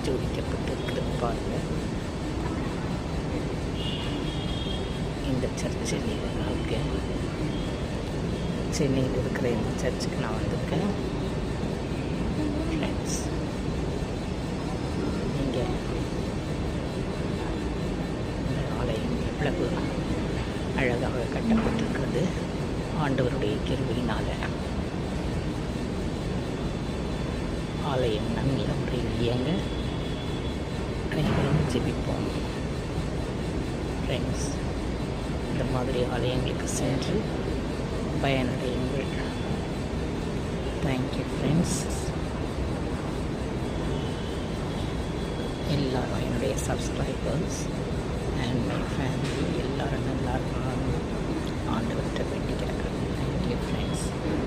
ஜோடிக்கப்பட்டிருக்கிறது பாருங்கள். இந்த சர்ச்சு இருக்கு. சென்னையில் இருக்கிற இந்த சர்ச்சுக்கு நான் வந்திருக்கேன் ஃப்ரெண்ட்ஸ். இங்கே இந்த ஆலயம் எவ்வளவு அழகாக கட்டப்பட்டிருக்கிறது ஆண்டவருடைய கிருபையினால். ஆலயம் நல்ல முறையில் இயங்க அனைவரும் ஜெபிப்போம் ஃப்ரெண்ட்ஸ். இந்த மாதிரி ஆலயங்களுக்கு சென்று பயனடையுங்கள். Thank you friends. எல்லாரும் என்னுடைய சப்ஸ்கிரைபர்ஸ் அண்ட் மை ஃபேமிலி எல்லாரும் நல்லா இருக்கணும்.